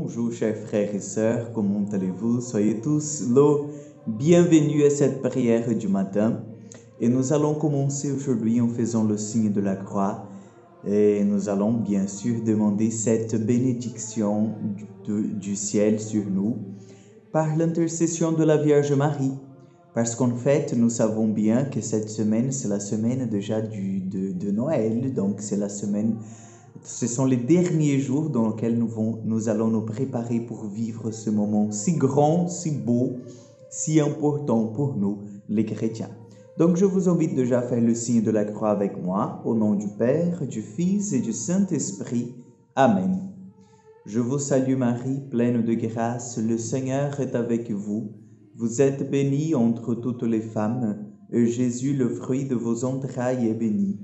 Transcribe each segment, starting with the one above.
Bonjour chers frères et sœurs, comment allez-vous? Soyez tous le bienvenus à cette prière du matin. Et nous allons commencer aujourd'hui en faisant le signe de la croix. Et nous allons bien sûr demander cette bénédiction du ciel sur nous par l'intercession de la Vierge Marie. Parce qu'en fait, nous savons bien que cette semaine, c'est la semaine déjà de Noël, donc c'est la semaine... Ce sont les derniers jours dans lesquels nous allons nous préparer pour vivre ce moment si grand, si beau, si important pour nous, les chrétiens. Donc, je vous invite déjà à faire le signe de la croix avec moi, au nom du Père, du Fils et du Saint-Esprit. Amen. Je vous salue Marie, pleine de grâce, le Seigneur est avec vous. Vous êtes bénie entre toutes les femmes, et Jésus, le fruit de vos entrailles, est béni.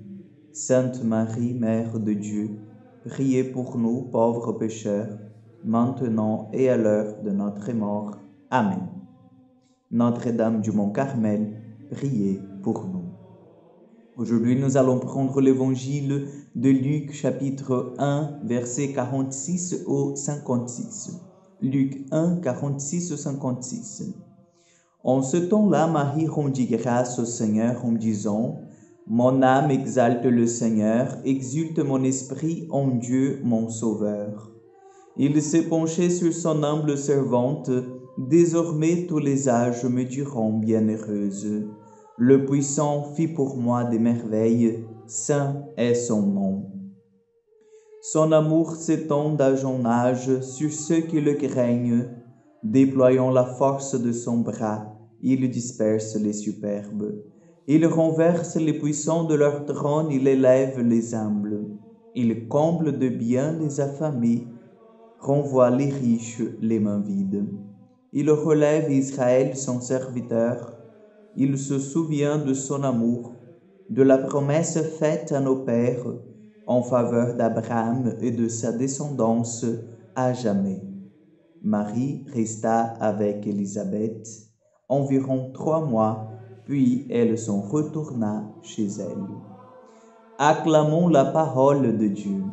Sainte Marie, Mère de Dieu, priez pour nous, pauvres pécheurs, maintenant et à l'heure de notre mort. Amen. Notre-Dame du Mont Carmel, priez pour nous. Aujourd'hui, nous allons prendre l'évangile de Luc, chapitre 1, versets 46 au 56. Luc 1, 46 au 56. En ce temps-là, Marie rendit grâce au Seigneur en disant: Mon âme exalte le Seigneur, exulte mon esprit en Dieu mon Sauveur. Il s'est penché sur son humble servante, désormais tous les âges me diront bienheureuse. Le Puissant fit pour moi des merveilles, saint est son nom. Son amour s'étend d'âge en âge sur ceux qui le craignent. Déployant la force de son bras, il disperse les superbes. Il renverse les puissants de leur trône, il élève les humbles. Il comble de bien les affamés, renvoie les riches les mains vides. Il relève Israël son serviteur. Il se souvient de son amour, de la promesse faite à nos pères en faveur d'Abraham et de sa descendance à jamais. Marie resta avec Élisabeth environ 3 mois, puis elle s'en retourna chez elle. Acclamons la parole de Dieu.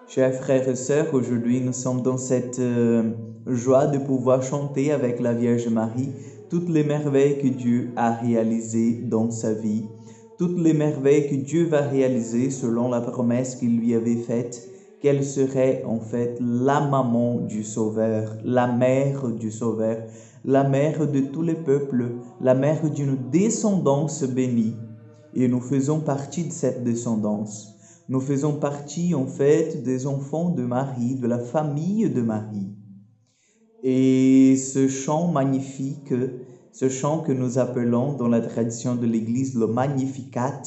Chers frères et sœurs, aujourd'hui nous sommes dans cette joie de pouvoir chanter avec la Vierge Marie toutes les merveilles que Dieu a réalisées dans sa vie, toutes les merveilles que Dieu va réaliser selon la promesse qu'il lui avait faite, qu'elle serait en fait la maman du Sauveur, la mère du Sauveur, la mère de tous les peuples, la mère d'une descendance bénie. Et nous faisons partie de cette descendance. Nous faisons partie en fait des enfants de Marie, de la famille de Marie. Et ce chant magnifique, ce chant que nous appelons dans la tradition de l'Église le Magnificat,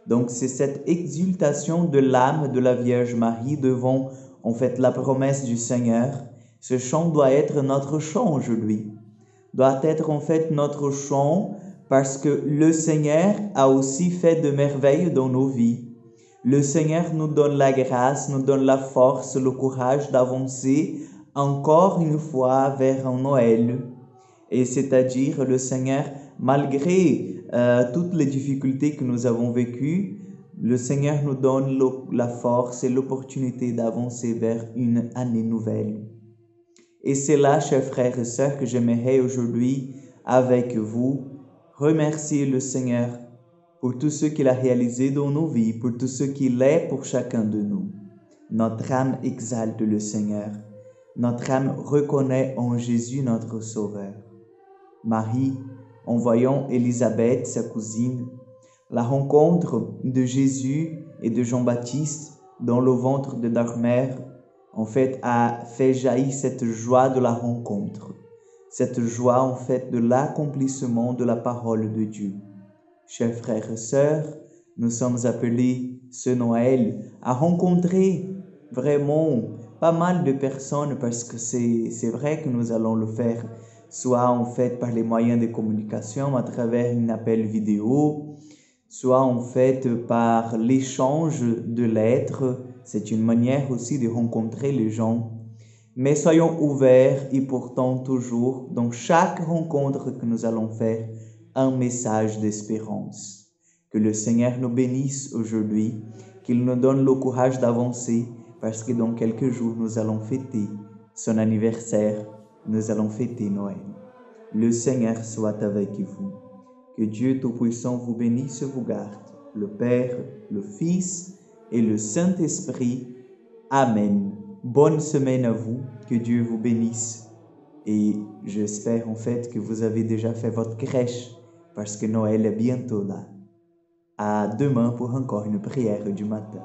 donc c'est cette exultation de l'âme de la Vierge Marie devant en fait la promesse du Seigneur. Ce chant doit être notre chant aujourd'hui, doit être en fait notre chant parce que le Seigneur a aussi fait de merveilles dans nos vies. Le Seigneur nous donne la grâce, nous donne la force, le courage d'avancer encore une fois vers un Noël. Et c'est-à-dire le Seigneur, malgré toutes les difficultés que nous avons vécues, le Seigneur nous donne la force et l'opportunité d'avancer vers une année nouvelle. Et c'est là, chers frères et sœurs, que j'aimerais aujourd'hui, avec vous, remercier le Seigneur pour tout ce qu'il a réalisé dans nos vies, pour tout ce qu'il est pour chacun de nous. Notre âme exalte le Seigneur. Notre âme reconnaît en Jésus notre Sauveur. Marie, en voyant Élisabeth, sa cousine, la rencontre de Jésus et de Jean-Baptiste dans le ventre de leur mère, en fait, a fait jaillir cette joie de la rencontre, cette joie, en fait, de l'accomplissement de la parole de Dieu. Chers frères et sœurs, nous sommes appelés ce Noël à rencontrer vraiment pas mal de personnes parce que c'est vrai que nous allons le faire soit en fait par les moyens de communication à travers un appel vidéo, soit en fait par l'échange de lettres. C'est une manière aussi de rencontrer les gens. Mais soyons ouverts et pourtant toujours dans chaque rencontre que nous allons faire un message d'espérance. Que le Seigneur nous bénisse aujourd'hui, qu'il nous donne le courage d'avancer, parce que dans quelques jours, nous allons fêter son anniversaire, nous allons fêter Noël. Le Seigneur soit avec vous. Que Dieu Tout-Puissant vous bénisse et vous garde, le Père, le Fils et le Saint-Esprit. Amen. Bonne semaine à vous, que Dieu vous bénisse. Et j'espère en fait que vous avez déjà fait votre crèche, parce que Noël est bientôt là. À demain pour encore une prière du matin.